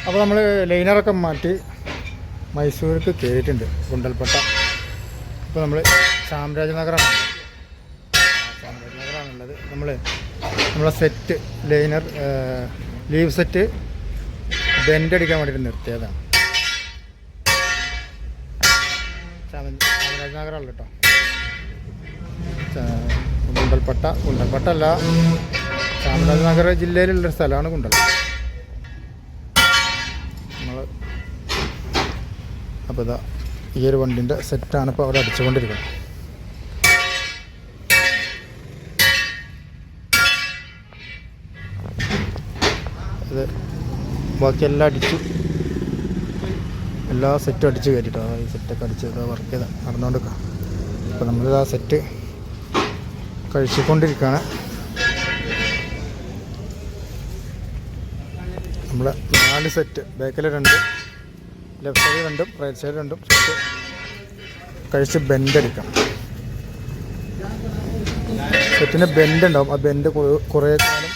അപ്പോൾ നമ്മൾ ലൈനറൊക്കെ മാറ്റി മൈസൂർക്ക് കയറിയിട്ടുണ്ട്, ഗുണ്ടൽപേട്ട. ഇപ്പോൾ നമ്മൾ ചാമരാജനഗറാണുള്ളത്. നമ്മളെ set liner leave set bend അടിക്കാൻ വേണ്ടിയിട്ട് നിർത്തിയതാണ്. ചാമരാജനഗറാണല്ലോ കേട്ടോ. ഗുണ്ടൽപേട്ട അല്ല, ചാമരാജനഗർ ജില്ലയിലുള്ളൊരു സ്ഥലമാണ് കുണ്ടൽ. അപ്പോൾ ഇതാ ഈ ഒരു വണ്ടിൻ്റെ സെറ്റാണ് ഇപ്പോൾ അവിടെ അടിച്ചുകൊണ്ടിരിക്കുന്നത്. അത് ബാക്കിയെല്ലാം അടിച്ചു, എല്ലാ സെറ്റും അടിച്ച് കയറ്റിട്ടോ. ഈ സെറ്റൊക്കെ അടിച്ച് വർക്ക് ചെയ്ത് നടന്നുകൊണ്ടിരിക്കുക. അപ്പോൾ നമ്മളിത് ആ സെറ്റ് കഴിച്ചുകൊണ്ടിരിക്കുകയാണ്. നമ്മൾ 4 സെറ്റ്, ബാക്കിൽ 2, left side 2, right side 2 set കഴിച്ച് ബെൻഡ് അടിക്കാം. സെറ്റിന് ബെൻഡ് ഉണ്ടാവും. ആ ബെൻഡ് കുറേ കാലം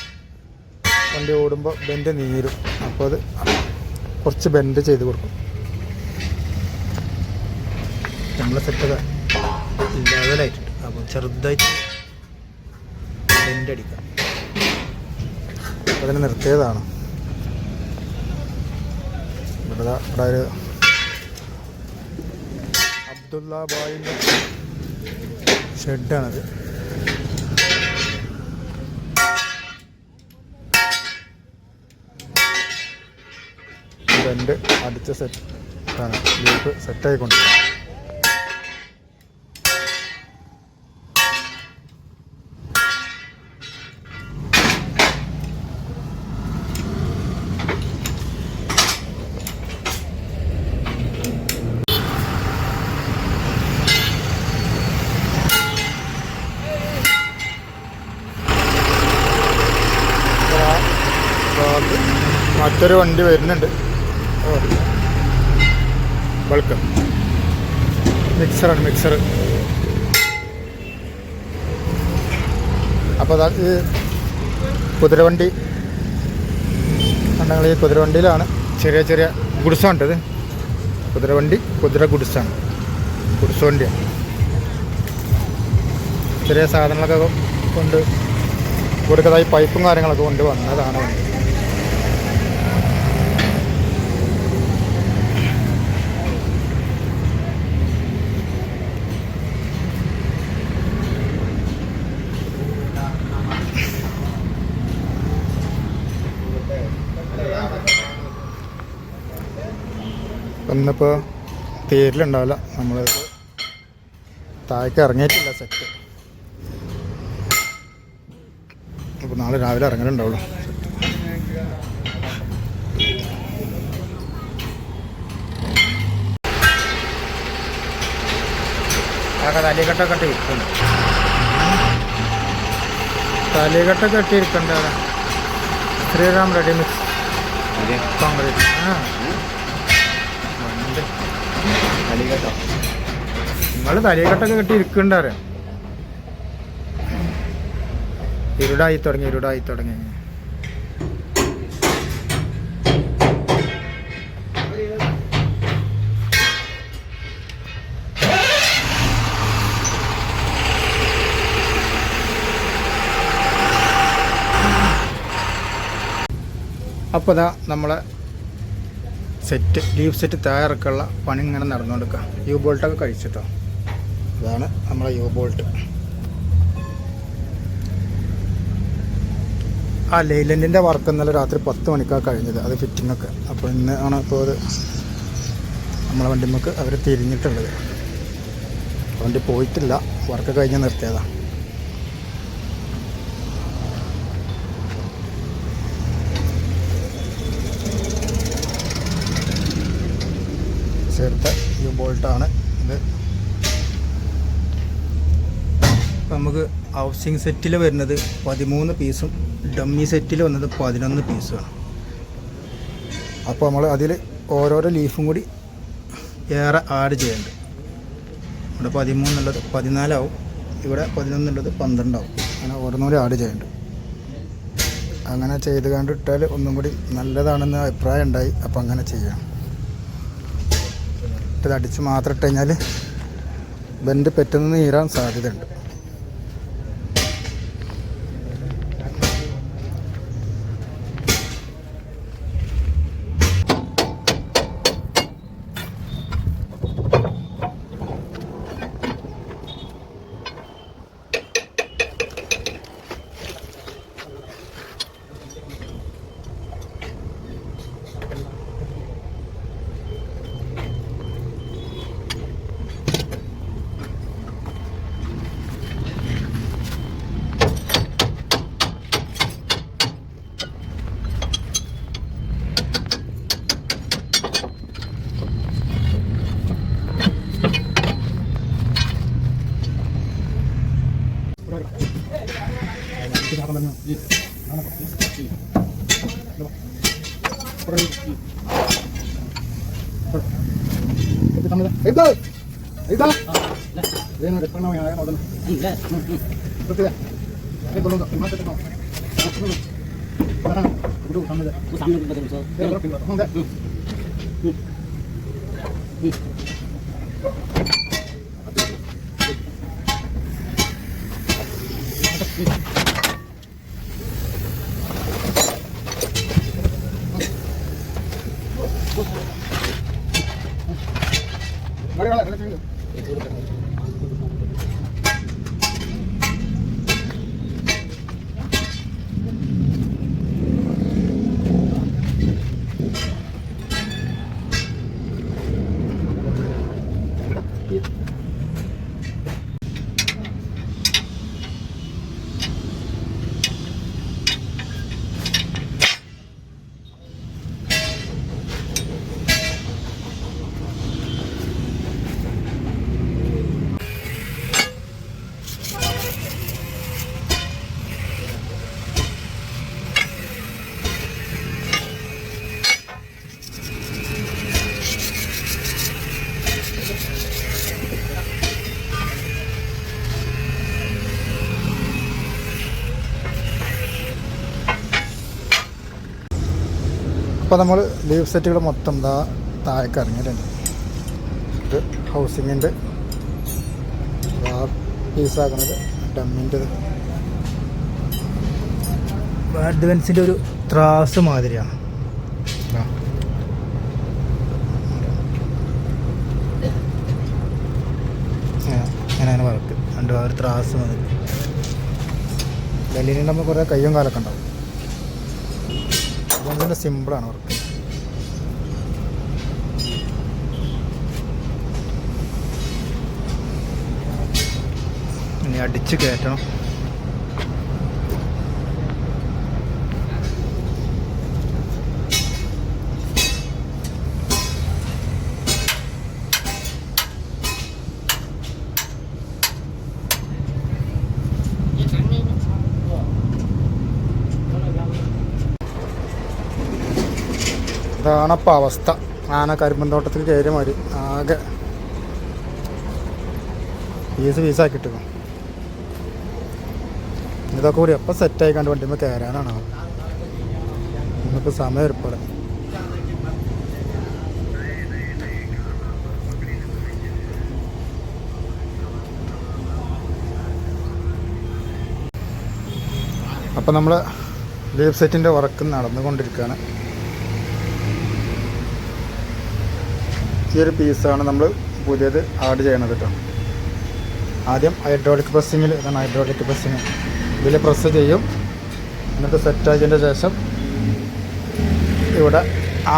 വണ്ടി ഓടുമ്പോൾ ബെൻഡ് നീരും. അപ്പോൾ അത് കുറച്ച് ബെൻഡ് ചെയ്ത് കൊടുക്കും. നമ്മളെ സെറ്റൊക്കെ ലെവലായിട്ടുണ്ട്. അപ്പോൾ ചെറുതായിട്ട് ബെൻഡ് അടിക്കാം. അതിന് നിർത്തിയതാണ്. ഇവിടെ ഒരു അബ്ദുള്ള ബായിൻ്റെ ഷെഡാണത്. ബെൻഡ് അടിച്ച സെറ്റാണ്, ലീപ്പ് സെറ്റായിക്കൊണ്ട്. മറ്റൊരു വണ്ടി വരുന്നുണ്ട്, ബൾക്ക് മിക്സറാണ്, മിക്സർ. അപ്പോൾ അത് കുതിരവണ്ടി കണ്ടെങ്കിൽ ഈ കുതിരവണ്ടിയിലാണ് ചെറിയ ചെറിയ ഗുഡ്സാണിട്ടത്. കുതിര ഗുഡ്സാണ്, ഗുഡ്സ് വണ്ടിയാണ്. ചെറിയ സാധനങ്ങളൊക്കെ കൊണ്ട് കൊടുക്കതായി പൈപ്പും കാര്യങ്ങളൊക്കെ കൊണ്ട് വന്നതാണ് വണ്ടി. ഇന്നിപ്പോൾ തീരിലുണ്ടാവില്ല, നമ്മൾ താഴേക്ക് ഇറങ്ങിയിട്ടില്ല സെറ്റ്. അപ്പോൾ നാളെ രാവിലെ ഇറങ്ങലുണ്ടാവുള്ളൂ സെറ്റ്. തലീകെട്ടൊക്കെ ഇരിക്കുന്നുണ്ട്, തലീകെട്ടൊക്കെ ഇട്ടിരിക്കണ്ട. Shriram ready mix concrete. നിങ്ങൾ തലീകെട്ടൊക്കെ കെട്ടി ഇരിക്കണ്ടറിയാം. ഇരുടായി തുടങ്ങി. അപ്പോൾ ഇതാ നമ്മളെ സെറ്റ് ലീവ് സെറ്റ് തയ്യാറൊക്കെയുള്ള പണി ഇങ്ങനെ നടന്നുകൊണ്ടിരിക്കുക. യു ബോൾട്ടൊക്കെ കഴിച്ചിട്ടോ. ഇതാണ് നമ്മളെ യു ബോൾട്ട്. ആ ലൈലൻറ്റിൻ്റെ വർക്ക് ഇന്നലെ രാത്രി 10 മണിക്കാണ് കഴിഞ്ഞത്, അത് ഫിറ്റിങ്ങൊക്കെ. അപ്പോൾ ഇന്ന് ആണ് ഇപ്പോൾ അത് നമ്മളെ വണ്ടിമ്മക്ക് അവർ തിരിഞ്ഞിട്ടുള്ളത്. വണ്ടി പോയിട്ടില്ല, വർക്ക് കഴിഞ്ഞ് നിർത്തിയതാണ്. ചേർത്ത യു ബോൾട്ടാണ് ഇത്. നമുക്ക് ഹൗസിങ് സെറ്റിൽ വരുന്നത് 13 പീസും ഡമ്മി സെറ്റിൽ വന്നത് 11 പീസുമാണ്. അപ്പോൾ നമ്മൾ അതിൽ ഓരോരോ ലീഫും കൂടി ഏറെ ആഡ് ചെയ്യുന്നുണ്ട്. ഇവിടെ 13 എന്നുള്ളത് 14 ആവും, ഇവിടെ 11 എന്നുള്ളത് 12 ആവും. അങ്ങനെ ഓരോന്നൂടെ ആഡ് ചെയ്യുന്നുണ്ട്. അങ്ങനെ ചെയ്ത് കണ്ടിട്ടാൽ ഒന്നും കൂടി നല്ലതാണെന്ന് അഭിപ്രായം ഉണ്ടായി. അപ്പോൾ അങ്ങനെ ചെയ്യാം. ഇത് അടിച്ച് മാത്രം ഇട്ട് കഴിഞ്ഞാൽ ബെൻഡ് പെട്ടെന്ന് നീരാൻ സാധ്യതയുണ്ട്. അപ്പോൾ നമ്മൾ ലീവ് സെറ്റുകൾ മൊത്തം താഴേക്ക് ഇറങ്ങിയിട്ടുണ്ട്. ഇത് ഹൗസിങ്ങിൻ്റെ പീസാക്കുന്നത് ഡമ്മിൻ്റെ അഡ്വാൻസിൻ്റെ ഒരു ത്രാസ് മാതിരിയാണ്. അങ്ങനെ വർക്ക് രണ്ട് ഒരു ത്രാസ് മാതിരി ഡെല്ലിയിൽ നമ്മൾ കുറേ കയ്യും കാലൊക്കെ ഉണ്ടാവും. അതുകൊണ്ട് സിമ്പിളാണ് വർക്ക്. ഇനി അടിച്ച് കയറ്റണം. ഇതാണപ്പോൾ അവസ്ഥ. ആന കരിമ്പന്തോട്ടത്തിൽ കയറിയ മാതിരി ആകെ പീസാക്കിയിട്ടിരുന്നു. ഇതൊക്കെ കൂടി എപ്പോൾ സെറ്റായി കണ്ട് വണ്ടിയുമ്പോൾ കയറാനാണ് നമുക്ക് സമയം ഏർപ്പെടും. അപ്പോൾ നമ്മൾ ലീവ് സെറ്റിൻ്റെ വർക്ക് നടന്നുകൊണ്ടിരിക്കുകയാണ്. ഈ ഒരു പീസാണ് നമ്മൾ പുതിയത് ആഡ് ചെയ്യണത് കേട്ടോ. ആദ്യം ഹൈഡ്രോളിക് പ്രസ്സിങ്ങിൽ, ഇതാണ് ഹൈഡ്രോളിക് പ്രസ്സിങ്. ഇതിൽ പ്രസ് ചെയ്യും. എന്നിട്ട് സെറ്റാക്കിയതിൻ്റെ ശേഷം ഇവിടെ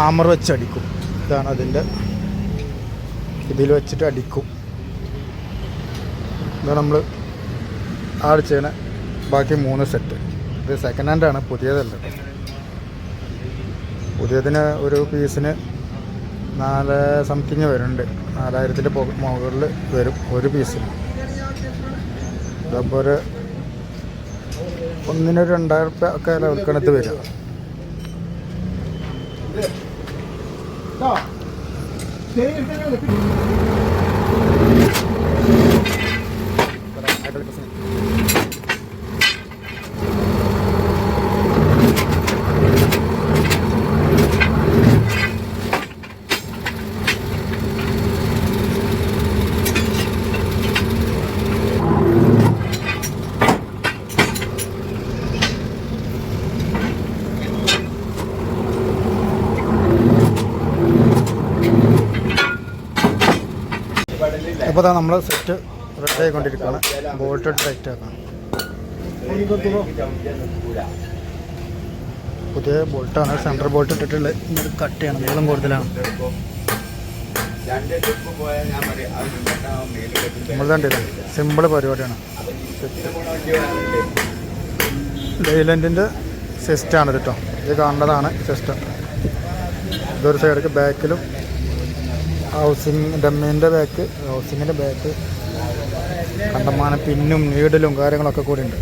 ആമർ വെച്ച് അടിക്കും. ഇതാണ് അതിൻ്റെ, ഇതിൽ വെച്ചിട്ട് അടിക്കും. ഇതാണ് നമ്മൾ ആഡ് ചെയ്യണ ബാക്കി 3 സെറ്റ്. ഇത് സെക്കൻഡ് ഹാൻഡാണ്, പുതിയതല്ല. പുതിയതിന് ഒരു പീസിന് 4 സംതിങ് വരുന്നുണ്ട്. 4000-ൻ്റെ മുകളിൽ വരും ഒരു പീസിന്. അപ്പോൾ ഒന്നിനൊരു 2000 റുപ്യ ഒക്കെ ലെവൽക്കണത്ത് വരിക. ഇപ്പോൾ നമ്മൾ സെറ്റ് റെഡി ആയിക്കൊണ്ടിരിക്കുകയാണ്. ബോൾട്ട് ടൈറ്റ് ആക്കണം. പുതിയ ബോൾട്ടാണ്, സെൻട്രൽ ബോൾട്ട് ഇട്ടിട്ടുള്ളത്. ഇത് കട്ട് ചെയ്യണം, നീളം കൂടുതലാണ്. നമ്മൾ കണ്ടില്ല, സിമ്പിൾ പരിപാടിയാണ്. ലൈലൻഡിൻ്റെ സിസ്റ്റമാണ് കേട്ടോ. ഇത് കാണേണ്ടതാണ് സിസ്റ്റം. ഇതൊരു സൈഡിലേക്ക് ബാക്കിലും ഹൗസിങ് ഡമ്മീൻ്റെ ബാക്ക്, ഹൗസിങ്ങിൻ്റെ ബാക്ക് കണ്ടമാനം പിന്നും നീഡിലും കാര്യങ്ങളൊക്കെ കൂടി ഉണ്ട്.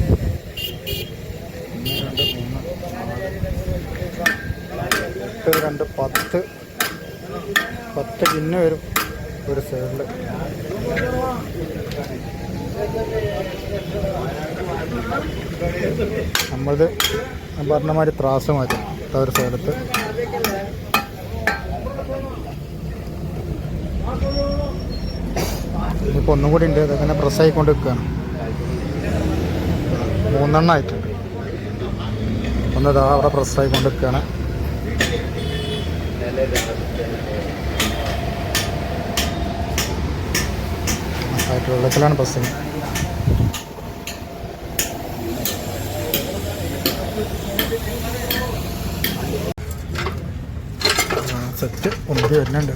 1 2 3 10 പിന്ന് വരും ഒരു സൈഡിൽ. നമ്മളത് പറഞ്ഞ മാതിരി ത്രാസ് മാറ്റും ഒരു സൈഡത്ത്. ഇപ്പോൾ ഒന്നും കൂടി ഉണ്ട്, അതങ്ങനെ പ്രസ്സായിക്കൊണ്ട് നിൽക്കുകയാണ്. 3 എണ്ണം ആയിട്ടുണ്ട്. ഒന്ന് ഇതാ അവിടെ പ്രസ്സായിക്കൊണ്ട് നിൽക്കുകയാണ്. വെള്ളത്തിലാണ് പ്രസ്സിങ്. സെറ്റ് ഒമ്പത് വരുന്നുണ്ട്.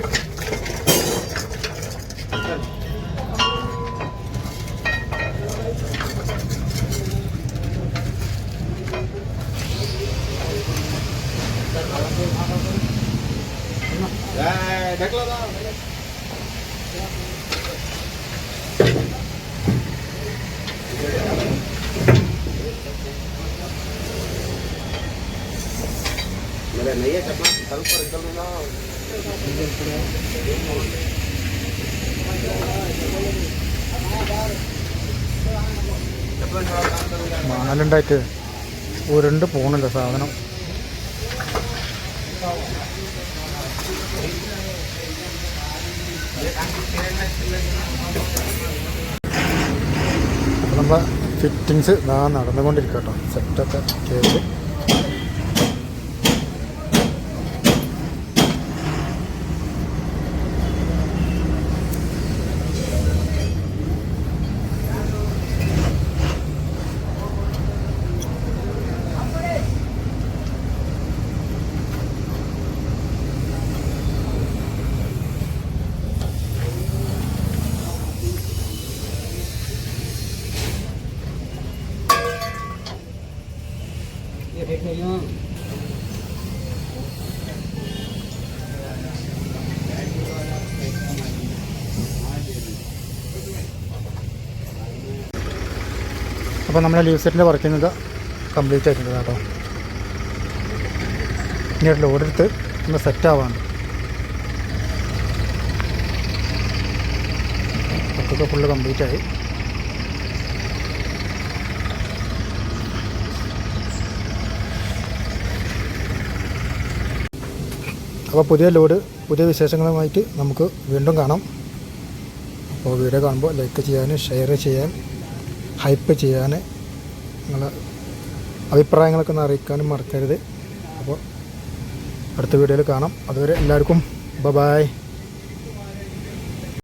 മണലുണ്ടായിട്ട് ഉരുണ്ട് പോണില്ല സാധനം. അപ്പം നമ്മൾ ഫിറ്റിങ്സ് ഇതാ നടന്നുകൊണ്ടിരിക്കുക കേട്ടോ. സെറ്റൊക്കെ ചെയ്ത് അപ്പോൾ നമ്മളെ ലീവ് സെറ്റിൻ്റെ വർക്കിംഗ് കംപ്ലീറ്റ് ആയിട്ടുണ്ട് കേട്ടോ. ഇനി ഒരു ലോഡ് എടുത്ത് ഒന്ന് സെറ്റ് ആവാണ്. വർക്കൊക്കെ ഫുള്ള് കംപ്ലീറ്റ് ആയി. അപ്പോൾ പുതിയ ലോഡ്, പുതിയ വിശേഷങ്ങളുമായിട്ട് നമുക്ക് വീണ്ടും കാണാം. അപ്പോൾ വീഡിയോ കാണുമ്പോൾ ലൈക്ക് ചെയ്യാൻ, ഷെയർ ചെയ്യാൻ, ഹൈപ്പ് ചെയ്യാൻ, നിങ്ങളെ അഭിപ്രായങ്ങളൊക്കെ ഒന്ന് അറിയിക്കാനും മറക്കരുത്. അപ്പോൾ അടുത്ത വീഡിയോയിൽ കാണാം. അതുവരെ എല്ലാവർക്കും ബൈ.